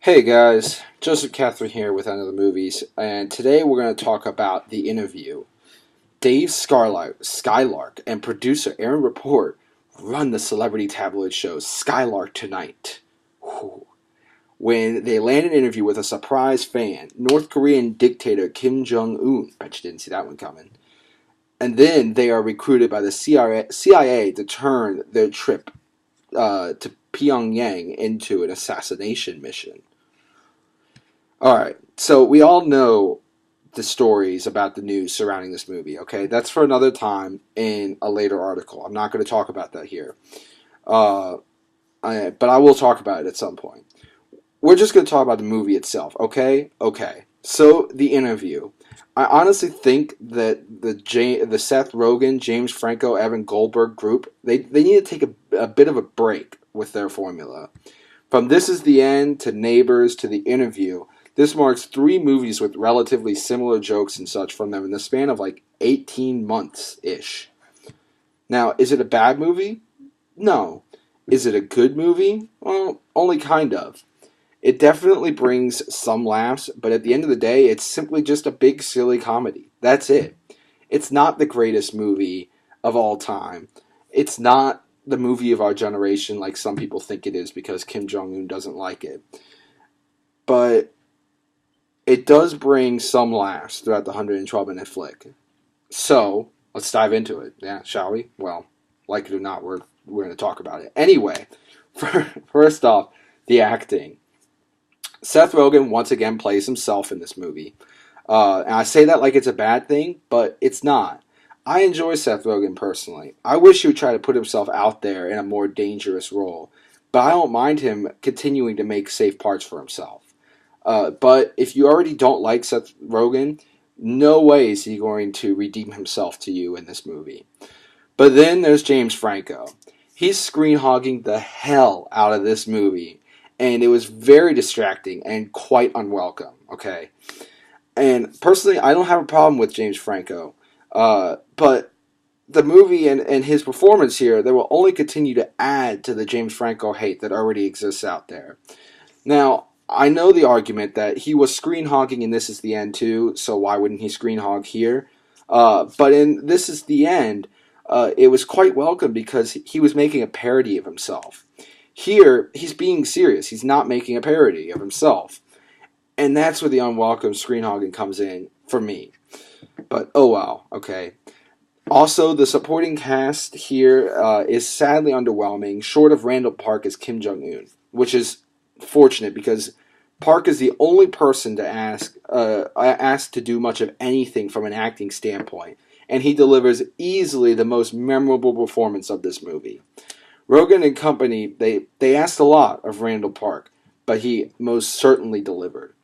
Hey guys, Joseph Kathmann here with Another Movies, and today we're going to talk about The Interview. Dave Skylark and producer Aaron Rapport run the celebrity tabloid show Skylark Tonight. Whew. When they land an interview with a surprise fan, North Korean dictator Kim Jong-un. Bet you didn't see that one coming. And then they are recruited by the CIA to turn their trip to Pyongyang into an assassination mission. Alright, so we all know the stories about the news surrounding this movie, okay? That's for another time in a later article. I'm not going to talk about that here. Uh, but I will talk about it at some point. We're just going to talk about the movie itself, okay? Okay. So, The Interview. I honestly think that the Seth Rogen, James Franco, Evan Goldberg group, they need to take a bit of a break with their formula. From This Is the End to Neighbors to The Interview, this marks three movies with relatively similar jokes and such from them in the span of like 18 months-ish. Now, is it a bad movie? No. Is it a good movie? Well, only kind of. It definitely brings some laughs, but at the end of the day, it's simply just a big, silly comedy. That's it. It's not the greatest movie of all time. It's not the movie of our generation like some people think it is because Kim Jong-un doesn't like it. But it does bring some laughs throughout the 112-minute flick. So, let's dive into it. Yeah, shall we? Well, like it or not, we're going to talk about it. Anyway, first off, the acting. Seth Rogen once again plays himself in this movie. And I say that like it's a bad thing, but it's not. I enjoy Seth Rogen personally. I wish he would try to put himself out there in a more dangerous role. But I don't mind him continuing to make safe parts for himself. But if you already don't like Seth Rogen, no way is he going to redeem himself to you in this movie. But then there's James Franco. He's screen hogging the hell out of this movie. And it was very distracting and quite unwelcome, okay? And personally, I don't have a problem with James Franco. But the movie and his performance here, they will only continue to add to the James Franco hate that already exists out there. Now, I know the argument that he was screen hogging in This Is the End too, so why wouldn't he screen hog here? But in This Is the End, it was quite welcome because he was making a parody of himself. Here, he's being serious. He's not making a parody of himself. And that's where the unwelcome screen hogging comes in for me. But oh well, okay. Also, the supporting cast here is sadly underwhelming, short of Randall Park as Kim Jong-un, which is fortunate because Park is the only person to asked to do much of anything from an acting standpoint, and he delivers easily the most memorable performance of this movie. Rogen and company, they asked a lot of Randall Park, but he most certainly delivered.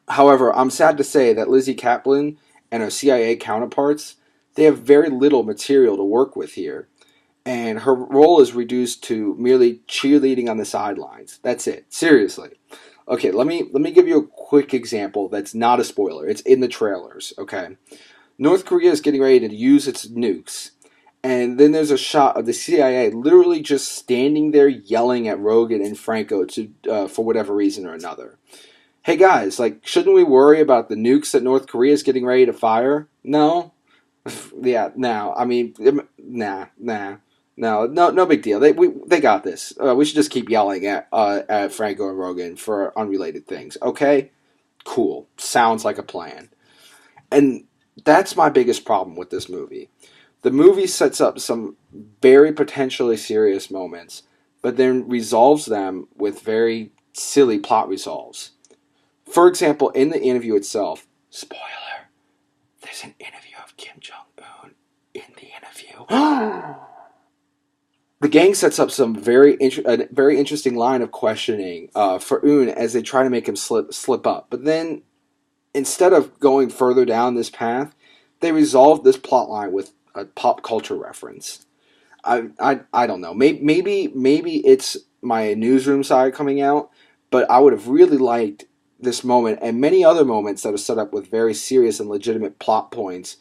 However, I'm sad to say that Lizzie Kaplan and her CIA counterparts, they have very little material to work with here, and her role is reduced to merely cheerleading on the sidelines. That's it. Seriously. Okay, let me give you a quick example that's not a spoiler. It's in the trailers, okay? North Korea is getting ready to use its nukes. And then there's a shot of the CIA literally just standing there yelling at Rogen and Franco for whatever reason or another. Hey guys, like, shouldn't we worry about the nukes that North Korea is getting ready to fire? No? Yeah, no. I mean, nah. No big deal. They got this. We should just keep yelling at Franco and Rogen for unrelated things. Okay? Cool. Sounds like a plan. And that's my biggest problem with this movie. The movie sets up some very potentially serious moments, but then resolves them with very silly plot resolves. For example, in the interview itself, spoiler, there's an interview of Kim Jong-un in the interview. The gang sets up some very interesting line of questioning for Un as they try to make him slip up. But then, instead of going further down this path, they resolve this plot line with a pop culture reference. I don't know. Maybe it's my newsroom side coming out, but I would have really liked this moment and many other moments that are set up with very serious and legitimate plot points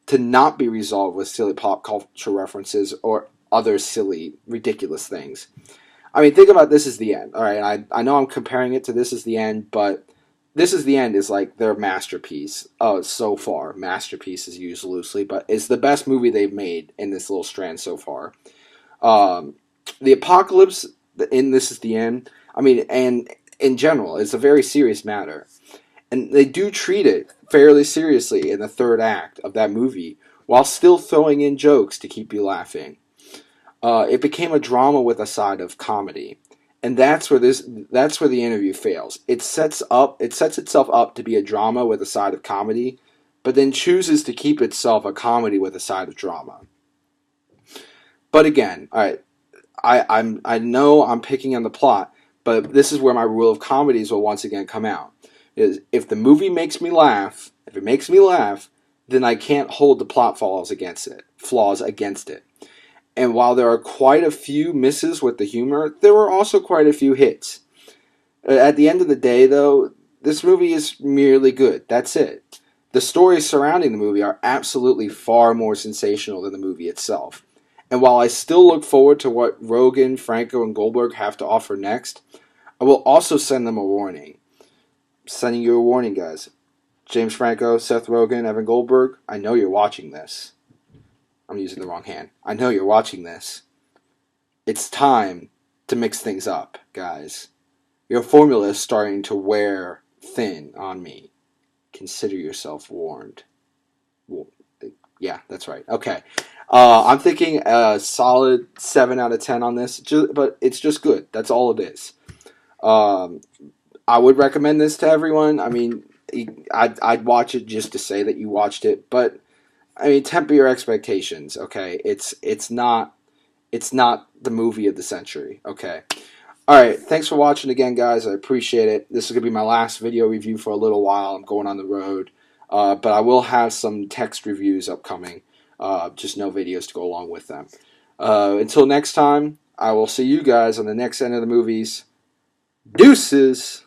to not be resolved with silly pop culture references or other silly, ridiculous things. I mean, think about This Is the End. All right, I know I'm comparing it to This Is the End, but This Is the End is like their masterpiece. Oh, so far, masterpiece is used loosely, but it's the best movie they've made in this little strand so far. Um, the apocalypse in This Is the End. I mean, and in general, it's a very serious matter, and they do treat it fairly seriously in the third act of that movie, while still throwing in jokes to keep you laughing. It became a drama with a side of comedy, and that's where the interview fails. It sets itself up to be a drama with a side of comedy, but then chooses to keep itself a comedy with a side of drama. But again, all right, I know I'm picking on the plot, but this is where my rule of comedies will once again come out. Is if the movie makes me laugh, if it makes me laugh, then I can't hold the plot flaws against it. Flaws against it. And while there are quite a few misses with the humor, there were also quite a few hits. At the end of the day, though, this movie is merely good. That's it. The stories surrounding the movie are absolutely far more sensational than the movie itself. And while I still look forward to what Rogen, Franco, and Goldberg have to offer next, I will also send them a warning. I'm sending you a warning, guys. James Franco, Seth Rogen, Evan Goldberg, I know you're watching this. I'm using the wrong hand. I know you're watching this. It's time to mix things up, guys. Your formula is starting to wear thin on me. Consider yourself warned. Well, yeah, that's right. Okay. I'm thinking a solid 7 out of 10 on this, but it's just good. That's all it is. Um, I would recommend this to everyone. I mean, I'd watch it just to say that you watched it, but I mean, temper your expectations. Okay, it's not the movie of the century. Okay. All right. Thanks for watching again, guys. I appreciate it. This is gonna be my last video review for a little while. I'm going on the road, but I will have some text reviews upcoming. Just no videos to go along with them. Until next time, I will see you guys on the next end of the movies. Deuces.